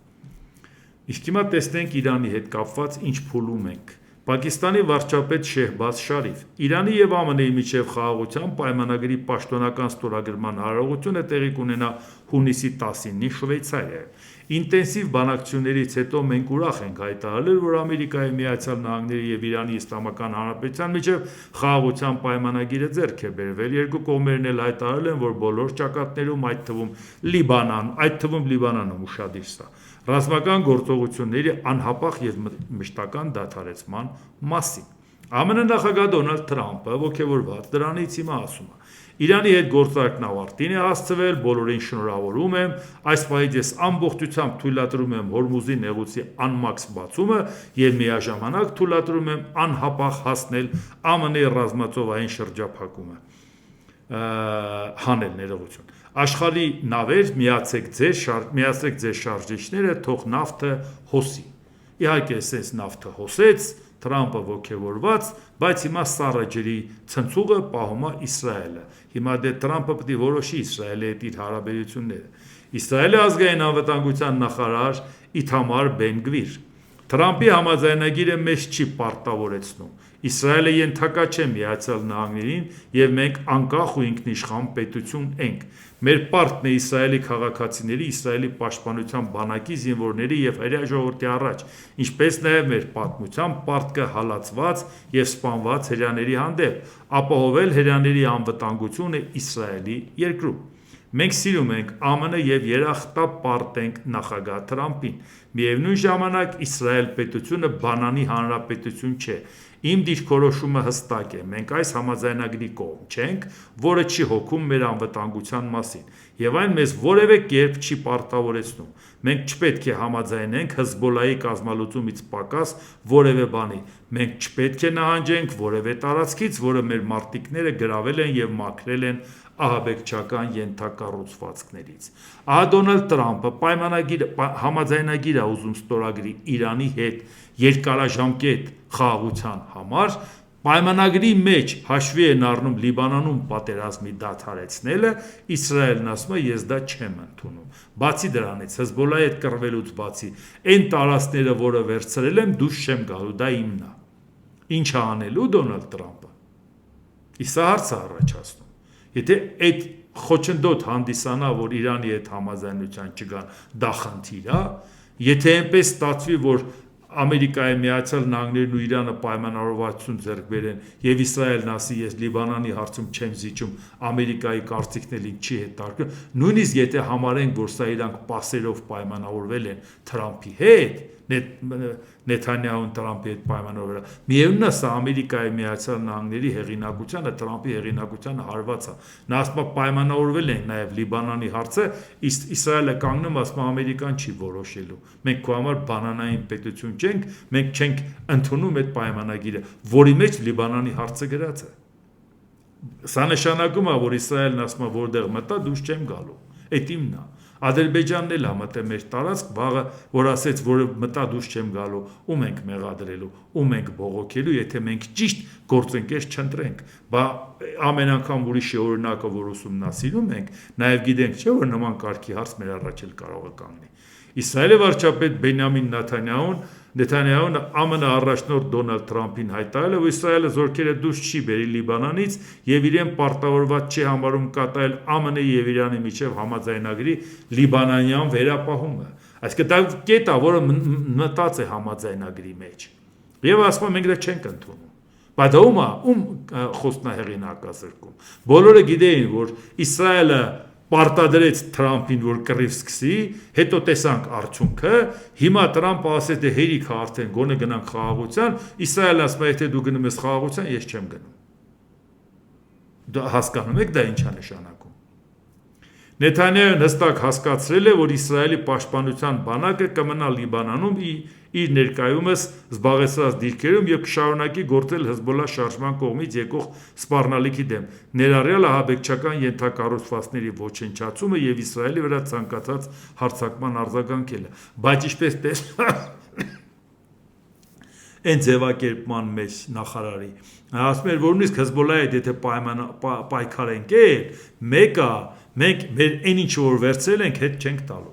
Իսկ հիմա տեսնենք Իրանի հետ կապված ինչ փուլում ենք։ Պակիստանի վարչապետ Շեհբազ Շարիֆ, Իրանի և ԱՄՆ-ի միջև խաղաղության պայմանագրի պաշտոնական ստորագրման արարողությունը տեղի կունենա հունիսի 19-ին Շվեյցարիայում։ Ինտենսիվ բանակցություններից հետո մենք ուրախ ենք հայտարարել, որ Ամերիկայի Միացյալ Նահանգների և Իրանի Իսլամական Հանրապետության միջև խաղաղության պայմանագիրը ձեռք է բերվել։ Երկու կողմերն էլ հայտարարել են, որ բոլոր ճակատներում, այդ թվում Լիբանանում ուշադիր սա, ռազմական գործողությունների անհապաղ և մշտական դադարեցման մասին։ ԱՄՆ նախագահ Դոնալդ Թրամփը ոգևորված դրանից հիմա ասում է. Իրանի հետ գործարքն ավարտին է հասցվել, բոլորին շնորհավորում եմ, այս պահից ես ամբողջությամբ թույլատրում եմ Հորմուզի նեղուցի անմաքս բացումը և միաժամանակ թույլատրում եմ անհապաղ հասնել ԱՄՆ-ի ռազմածովային շրջափակումը հանել ներողություն։ Աշխարհի նավեր, միացրեք ձեր շարժիչները, թող նավթը հոսի։ Իհարկե, այսպես նավթը հոսեց, Թրամփը ոգևորված, բայց հիմա սառը ջրի ցնցուղը պահում է Իսրայելը։ Հիմա դե Թրամփը պետք է որոշի Իսրայելի հետ իր հարաբերությունները։ Իսրայելի ազգային անվտանգության նախարար Իթամար Բեն Գվիր, Թրամփի համաձայնագիրը մեզ չի պարտավորեցնում։ Իսրայելը ենթակա չէ Միացյալ Նահանգներին եւ մենք անկախ ու ինքնիշխան պետություն ենք։ Մեր պարտքն է Իսրայելի քաղաքացիների, Իսրայելի պաշտպանության բանակի զինվորների եւ հայրենի ժողովրդի առաջ, ինչպես նաեւ մեր պատմության պարտքը հալածված եւ սպանված հրեաների հանդեպ, ապահովել հրեաների անվտանգությունը Իսրայելի երկրում։ Մենք սիրում ենք ԱՄՆ եւ երախտապարտ ենք նախագահ Թրամփին։ Միևնույն ժամանակ Իսրայել պետությունը բանանի հանրապետություն չէ։ Իմ դիրքորոշումը հստակ է։ Մենք այս համաձայնագրի կողմ չենք, որը չի հոգում մեր անվտանգության մասին, եւ այն մեզ որևէ կերպ չի պարտավորեցնում։ Մենք չպետք է համաձայնենք Հեզբոլլահի կազմալուծումից պակաս որևէ բանի։ Մենք չպետք է նահանջենք որևէ տարածքից, որը մեր մարտիկները գրավել են եւ մաքրել են ահաբեկչական ենթակառուցվածքներից։ Ահա Դոնալդ Տրամփը համաձայնագիր է ուզում ստորագրի Իրանի հետ երկարաժամկետ խաղաղության համար, պայմանագրի մեջ հաշվի են առնում Լիբանանում պատերազմի դադարեցնելը, Իսրայելն ասում է ես դա չեմ ընդունում։ Բացի դրանից Հեզբոլլահի հետ կռվելուց բացի այն տարածքները, որը վերցրել եմ, դուրս չեմ գալու, դա իմն է։ Ինչ է անելու Դոնալդ Տրամփը։ Իսկ հարց է առաջացնում։ Եթե այդ խոչընդոտ հանդիսանա, որ Իրանի հետ համաձայնության չգան, դա խնդիր է, եթե այնպես ստացվի, որ Ամերիկայի Միացյալ Նահանգներն ու Իրանը պայմանավորվածություն ձեռք բերեն եւ Իսրայելն ասի ես Լիբանանի հարցում չեմ զիջում, Ամերիկայի կարծիքն էլ չի հետարկում, նույնիսկ եթե համարենք, որ սա իրանք պասերով պայմանավորվել են Թրամփի հետ, Նեթանյահուն Տրամփի հետ պայմանավորվել, միևնույնն է սա Ամերիկայի Միացյալ Նահանգների հեղինակությանը, Տրամփի հեղինակությանը հարված է։ Նա ասում է պայմանավորվել են նաեւ Լիբանանի հարցը, Իսրայելը կանգնում ասում է Ամերիկան չի որոշելու։ Մենք քո համար բանանային պետություն չենք, մենք չենք ընդունում այդ պայմանագիրը, որի մեջ Լիբանանի հարցը գրած է։ Սա նշանակում է, որ Իսրայելն ասում է որտեղ մտա, դուրս չեմ գալու։ Այդ իմն է։ Ադրբեջանն էլ մտե մեր տարածք, վաղը որ ասեց, որ մտա դուրս չեմ գալու, ում ենք մեղադրելու, ում ենք բողոքելու, եթե մենք ճիշտ գործընկեր չընտրենք։ Բա ամեն անգամ ուրիշի օրինակը, որ ուսումնասիրում ենք, նաև գիտենք, չէ՞ որ նման կարգի հարց մեր առաջ էլ կարող է կանգնի։ Իսրայելի վարչապետ Բենյամին Նեթանյահուն ԱՄՆ առաջնորդ Դոնալդ Տրամփին հայտարարել է, որ Իսրայելը զորքերը դուրս չի բերի Լիբանանից եւ իրեն պարտավորված չի համարում կատարել ԱՄՆ-ի եւ Իրանի միջև համաձայնագրի լիբանանյան վերապահումը։ Այսինքն դա կետ է, որը մտած է համաձայնագրի մեջ։ Եվ ասում են մենք դա չենք ընդունում։ Բայց դա ում խոսնահեղինակազրկում։ Բոլորը գիտեին, որ Իսրայելը պարտադրեց Թրամփին, որ կռիվ սկսի, հետո տեսանք արդյունքը, հիմա Տրամփը ասեց, թե հերիք է արդեն գոնե գնանք խաղաղության, Իսրայելը ասում է, եթե դու գնում ես խաղաղության, ես չեմ գնում։ Դա հասկանում եք, դա ինչ է նշանակում։ Նեթանյահուն հստակ հասկացրել է, որ Իսրայելի պաշտպանության բանակը կմնա Լիբանանում իր ներկայումս զբաղեցրած դիրքերում եւ կշարունակի գործել Հեզբոլլահ շարժման կողմից եկող սպառնալիքի դեմ, ներառյալ ահաբեկչական ենթակառուցվածքների ոչնչացումը եւ Իսրայելի վրա ցանկացած հարձակման արձագանքելը։ Բայց ինչպես տեսնաք, այն ձևակերպման մեջ նախարարի ասում էր, որ նույնիսկ Հեզբոլլահի հետ եթե պայքարենք, մեկը մենք մեր այն ինչ որ վերցրել ենք, հետ չենք տալու։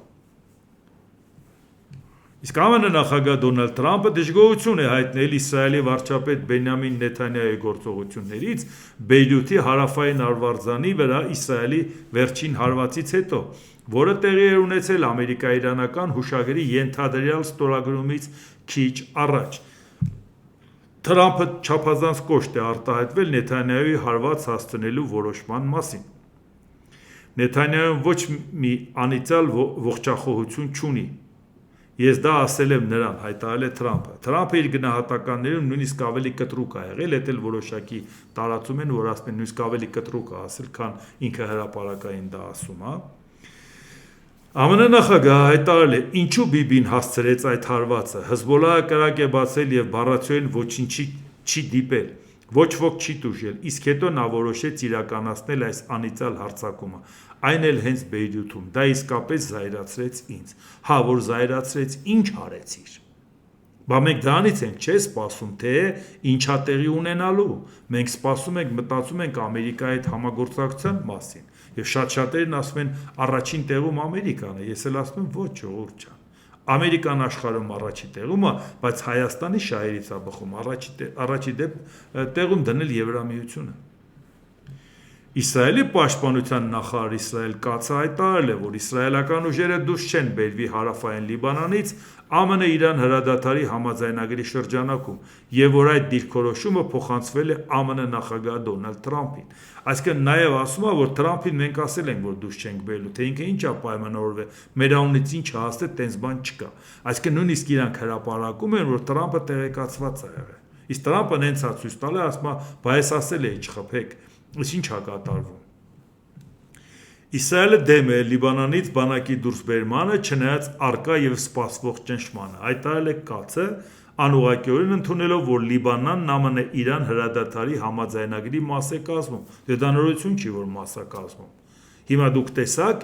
Իսկ ԱՄՆ նախագահ Դոնալդ Տրամփը դժգոհություն է հայտնել Իսրայելի վարչապետ Բենյամին Նեթանյահուի գործողություններից Բեյրութի հարավային արվարձանի վրա Իսրայելի վերջին հարվածից հետո, որը տեղի էր ունեցել ամերիկա-իրանական հուշագրի ենթադրյալ ստորագրումից քիչ առաջ։ Տրամփը չափազանց կոշտ է արտահայտվել Նեթանյահուի հարված հասցնելու որոշման մասին։ Նեթանյահուն ոչ մի անիծյալ ողջախոհություն չունի։ Ես դա ասել եմ նրան, հայտարարել է Տրամփը։ Տրամփը իր գնահատականներում նույնիսկ ավելի կտրուկ է եղել, դա էլ որոշակի տարածում են, որ ասեն նույնիսկ ավելի կտրուկ է ասել, քան ինքը հրապարակային դա ասում է։ ԱՄՆ նախագահը հայտարարել է, ինչու Բիբին հասցրեց այդ հարվածը։ Հեզբոլլահը կրակ է բացել եւ բառացիորեն ոչինչի չի դիպել, ոչ ոք չի տուժել, իսկ հետո նա որոշեց իրականացնել այս անիծյալ հարձակումը, այն էլ հենց Բեյրութում։ Դա իսկապես զայրացրեց ինձ։ Հա, որ զայրացրեց, ինչ արեցիր։ Բա մենք դրանից ենք չէ սպասում, թե ինչա տեղի ունենալու։ Մենք սպասում ենք, մտածում ենք Ամերիկայի հետ համագործակցության մասին։ Եվ շատ շատերն ասում են առաջին տեղում Ամերիկան է, ես էլ ասում եմ ոչ, ժողովուրդ ջան։ Ամերիկան աշխարհում առաջի տեղում է, բայց Հայաստանի շահերից է բխում առաջի տեղում դնել Եվրամիությունը։ Իսրայելի պաշտպանության նախարար Իսրայել Կացը հայտարարել է, որ իսրայելական ուժերը դուրս չեն բերվի հարավային Լիբանանից ԱՄՆ-Իրան հրադադարի համաձայնագրի շրջանակում եւ որ այդ դիրքորոշումը փոխանցվել է ԱՄՆ նախագահ Դոնալդ Թրամփին։ Այսինքն նաեւ ասում է, որ Թրամփին մենք ասել ենք, որ դուրս չենք բերելու, թե ինքը ինչ է պայմանավորվել, մեր անունից ինչ հաստ է, տենց բան չկա։ Այսինքն նույնիսկ իրանք հրապարակում են, որ Թրամփը տեղեկացված է եղել։ Իսկ Թրամփը նենց է ցույց տալը, ասում է, բայց ասել է չխփեք։ Ինչ է կատարվում։ Իսրայելը դեմ է Լիբանանից բանակի դուրսբերմանը, չնայած արկա եւ սպասվող ճնշմանը։ Հայտարարել է Կացը, անուղղակիորեն ընդունելով, որ Լիբանանն ԱՄՆ-Իրան հրադադարի համաձայնագրի մաս է կազմում։ Դե դա նորություն չի, որ մաս է կազմում։ Հիմա դուք տեսաք,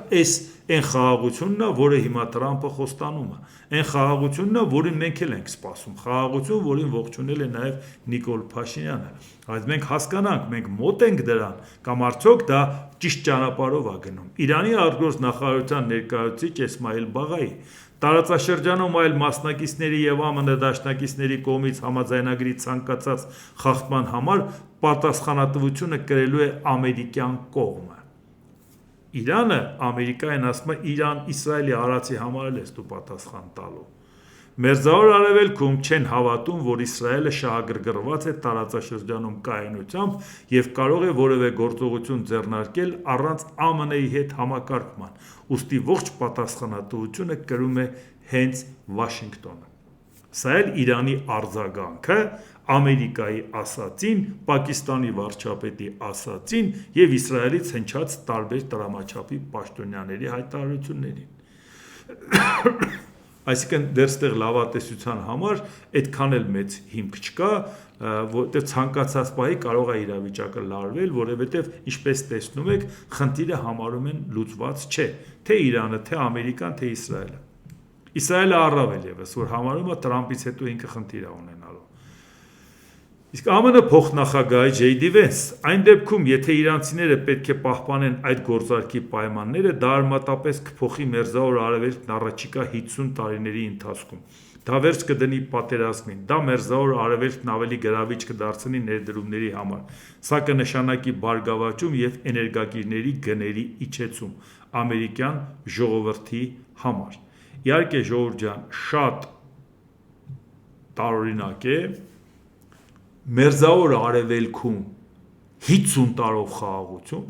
այն խաղաղությունն է, որը հիմա Թրամփը խոստանում է։ Այն խաղաղությունն է, որին մենք էլ ենք սպասում։ Խաղաղություն, որին ողջունել է նաև Նիկոլ Փաշինյանը։ Բայց մենք հասկանանք, մենք մոտ ենք դրան, կամ արդյոք դա ճիշտ ճանապարհով է գնում։ Իրանի արտգործ նախարարության ներկայացուցիչ Էսմայիլ Բաղայի տարածաշրջանում այլ մասնակիցների եւ ԱՄՆ դաշնակիցների կողմից համաձայնագրի ցանկացած խախտման համար պատասխանատվությունը կրելու է ամերիկյան կողմը։ Իրանը Ամերիկային ասում է Իրան-Իսրայելի հարացի համար էլ ես դու պատասխան տալու։ Մերձավոր Արևելքում չեն հավատում, որ Իսրայելը շահագրգռված է տարածաշրջանում կայունությամբ եւ կարող է որևէ գործողություն ձեռնարկել առանց ԱՄՆ-ի հետ համակարգման, ուստի ողջ պատասխանատվությունը կրում է հենց Վաշինգտոնը։ Սա էլ Իրանի արձագանքը Ամերիկայի ասածին, Պակիստանի վարչապետի ասածին եւ Իսրայելից հնչած տարբեր տրամաչափի պաշտոնյաների հայտարարություններին։ Այսինքն դերստեղ լավատեսության համար այդքան էլ մեծ հիմք չկա, որտեղ ցանկացած պահի կարող է իրավիճակը լարվել, որովհետև ինչպես տեսնում եք, խնդիրը համարում են լուծված չէ, թե Իրանը, թե Ամերիկան, թե Իսրայելը։ Իսրայելը առավել եւս, որ համարում է Թրամփից հետո ինքը խնդիր է ունենալու։ Իսկ ԱՄՆ փոխնախագահ J.D. Vance այն դեպքում, եթե իրանցիները պետք է պահպանեն այդ գործարքի պայմանները, դա արմատապես կփոխի Մերձավոր Արևելքն առաջիկա 50 տարիների ընթացքում։ Դա վերջ կդնի պատերազմին, դա Մերձավոր Արևելքն ավելի գրավիչ կդարձնի ներդրումների համար։ Սա կնշանակի բարգավաճում եւ էներգակիրների գների իջեցում ամերիկյան ժողովրդի համար։ Իհարկե, ժողովուրդ ջան, շատ տարօրինակ է Մերձավոր Արևելքում 50 տարով խաղաղություն,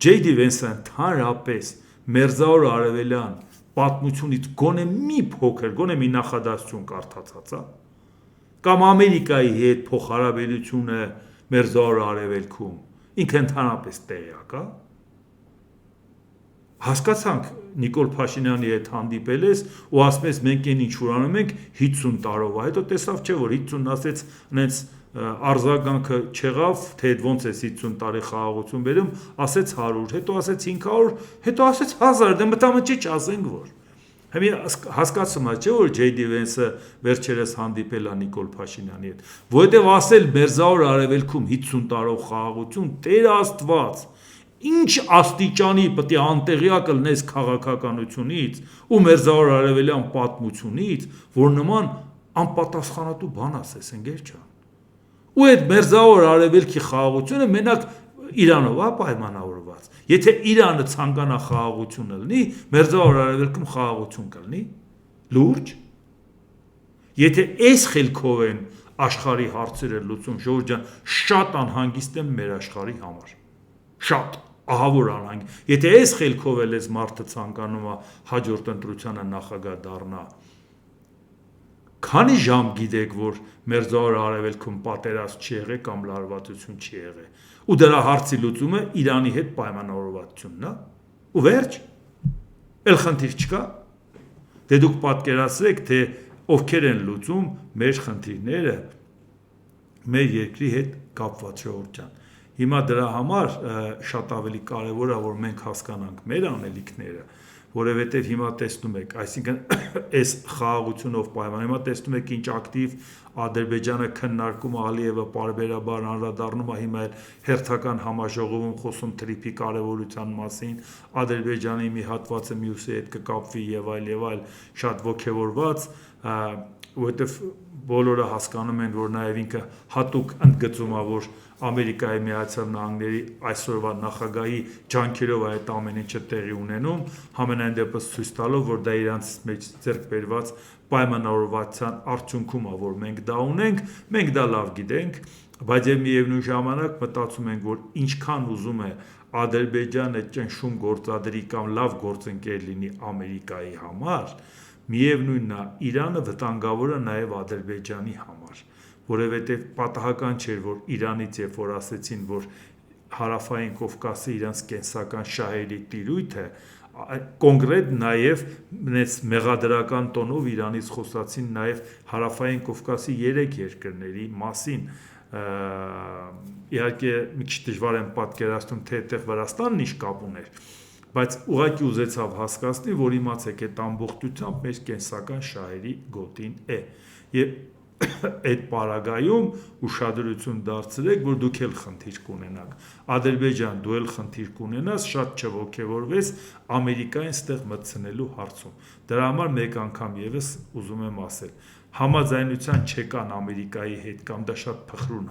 J.D. Vance-ը ընդհանրապես Մերձավոր Արևելյան պատմությունից գոնե մի փոքր, գոնե մի նախադասություն կարդացած է, կամ Ամերիկայի հետ փոխհարաբերությունը Մերձավոր Արևելքում, ինքը ընդհանրապես տեղյակ է։ Հասկացանք Նիկոլ Փաշինյանի հետ հանդիպել ես ու ասում ես մենք այն ինչ որ անում ենք 50 տարով, հետո տեսավ չէ որ 50-ն ասեց նենց արձագանքը չեղավ, թե ոնց է 50 տարի խաղաղություն բերում, ասեց 100, հետո ասեց 500, հետո ասեց 1000, դե մտամճի չասենք որ։ Հիմա հասկացում ա չէ որ J.D. Vance-ը վերջերս հանդիպել է Նիկոլ Փաշինյանի հետ, որովհետև ասել Մերձավոր Արևելքում 50 տարով խաղաղություն, Տեր Աստված, ինչ աստիճանի պետք է անտեղյակ լնես քաղաքականությունից ու Մերձավոր Արևելյան պատմությունից, որ նման անպատասխանատու բան ասես, ընկեր ջան։ Ու այդ Մերձավոր Արևելքի խաղաղությունը մենակ Իրանով է պայմանավորված։ Եթե Իրանը ցանկանա խաղաղություն լինի, Մերձավոր Արևելքում խաղաղություն կլինի։ Լուրջ։ Եթե այս խելքով են աշխարհի հարցերը լուծում, ժողովուրդ ջան, շատ անհանգիստ եմ մեր աշխարհի համար։ Շատ ահավոր անհանգիստ։ Եթե այս խելքով էլ էս մարդը ցանկանում է հաջորդ ընտրությանը նախագահ դառնա, քանի ժամ գիտեք, որ Մերձավոր Արևելքում պատերազմ չի եղել կամ լարվածություն չի եղել, ու դրա հարցի լուծումը Իրանի հետ պայմանավորվածությունն է, ու վերջ, էլ խնդիր չկա։ Դե դուք պատկերացրեք, թե ովքեր են լուծում մեր խնդիրները մեր երկրի հետ կապված, ժողովուրդ ջան։ Հիմա դրա համար շատ ավելի կարևոր է, որ մենք հասկանանք մեր անելիքները, որովհետև հիմա տեսնում եք, այսինքն այս խաղաղությունով պայման, հիմա տեսնում եք ինչ ակտիվ Ադրբեջանը քննարկում Ալիևը պարբերաբար անդրադառնում է հիմա հերթական համաժողովում խոսում թրիփի կարևորության մասին, Ադրբեջանի մի հատվածը մյուսի հետ կկապվի եւ այլ, շատ ոգևորված, որովհետև բոլորը հասկանում են, որ նաև ինքը հատուկ ընդգծում է, որ Ամերիկայի Միացյալ Նահանգների այսօրվա նախագահի ջանքերով այդ ամեն ինչը տեղի ունենում, համենայն դեպս ցույց տալով, որ դա իրանց մեջ ձեռք բերված պայմանավորվածության արդյունքում է, որ մենք դա ունենք, մենք դա լավ գիտենք, բայց եւ միևնույն ժամանակ մտածում ենք, որ ինչքան ուզում է Ադրբեջանը ճնշում գործադրի կամ լավ գործընկեր լինի Ամերիկայի համար, միևնույնն է Իրանը վտանգավոր է նաև Ադրբեջանի համար, որովհետև պատահական չէր, որ Իրանից երբ որ ասեցին, որ հարավային Կովկասը իրանց կենսական շահերի տիրույթ է, կոնկրետ նաև մեղադրական տոնով Իրանից խոսացին նաև հարավային Կովկասի 3 երկրների մասին, իհարկե մի քիչ դժվար եմ պատկերացնում, թե այդտեղ Վրաստանն ինչ կապ ուներ, բայց ուղղակի ուզեցավ հասկացնել, որ իմացեք այդ ամբողջությամբ մեր կենսական շահերի գոտին է եւ այդ պարագայում ուշադրություն դարձրեք, որ դուք էլ խնդիր կունենաք Ադրբեջան, դու էլ խնդիր կունենաս, շատ չոգևորվես Ամերիկային ստեղ մտցնելու հարցում, դրա համար մեկ անգամ եւս ուզում եմ ասել, համաձայնության չեկան Ամերիկայի հետ կամ դա շատ փխրուն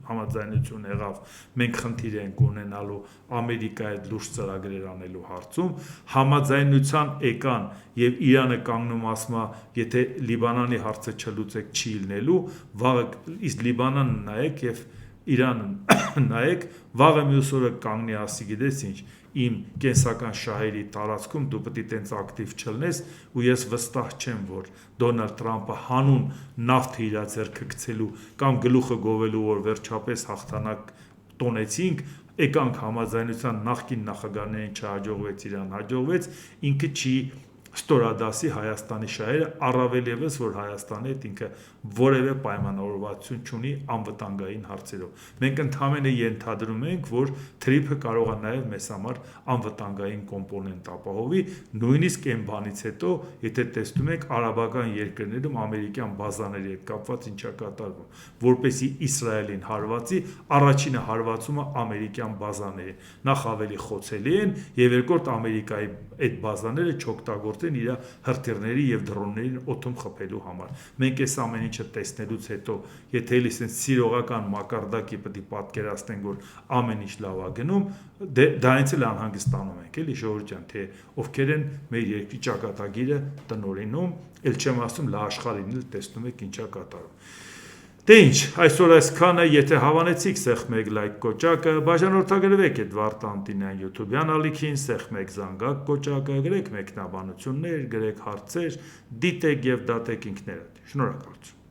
համաձայնություն եղավ, մենք խնդիր ենք ունենալու Ամերիկայի հետ լուրջ ծրագրեր անելու հարցում, համաձայնության եկան եւ Իրանը կանգնում ասում է, եթե Լիբանանի հարցը չլուծեք չի լինելու, վաղը իսկ Լիբանանը նայեք եւ Իրանը նայեք, վաղը մյուս օրը կանգնի ասի, գիտես ինչ, իմ կենսական շահերի տարածքում դու պետք է տենց ակտիվ չլնես ու ես վստահ չեմ, որ Դոնալդ Թրամփը հանուն նավթը իր ձեռքը գցելու կամ գլուխը գովելու, որ վերջապես հաղթանակ տոնեցինք, եկանք համաձայնության նախկին նախագահներին չհաջողվեց, իրան հաջողվեց, ինքը չի ստորադասի Հայաստանի շահերը, առավել ևս, որ Հայաստանի հետ ինքը որևէ պայմանավորվածություն չունի անվտանգային հարցերով։ Մենք ընդհանրապես ենթադրում ենք, որ թրիփը կարող է նաև մեզ համար անվտանգային կոմպոնենտ ապահովի, նույնիսկ այն բանից հետո, եթե տեսնում եք արաբական երկրներում ամերիկյան բազաների հետ կապված ինչա կատարվում, որպեսզի Իսրայելին հարվածի, առաջինը հարվածում է ամերիկյան բազաներին, նախ ավելի խոցելի են եւ երկրորդ Ամերիկայի այդ բազաները չօգտագործեն իր հրթիռների եւ դրոններին օդում խփելու համար։ Մենք այս ամեն ինչը տեսնելուց հետո, եթե էլի sense սիրողական մակարդակի պետք է պատկերացնենք, որ ամեն ինչ լավ է գնում, դրանից էլ անհանգստանում ենք, էլի ժողովուրդ ջան, թե ովքեր են մեր երկրի ճակատագիրը տնօրինում, ել չեմ ասում լա աշխարհին էլ տեսնում եք ինչա կատարում։ Դե ինչ, այսօր այսքանը, եթե հավանեցիք սեղմեք լայք կոճակը, բաժանորդագրվեք այդ Վարդանտինյան YouTube-յան ալիքին, սեղմեք զանգակ կոճակը, գրեք մեկնաբանություններ, գրեք հարցեր, դիտեք եւ դատեք ինքներդ։ Շնորհակալություն։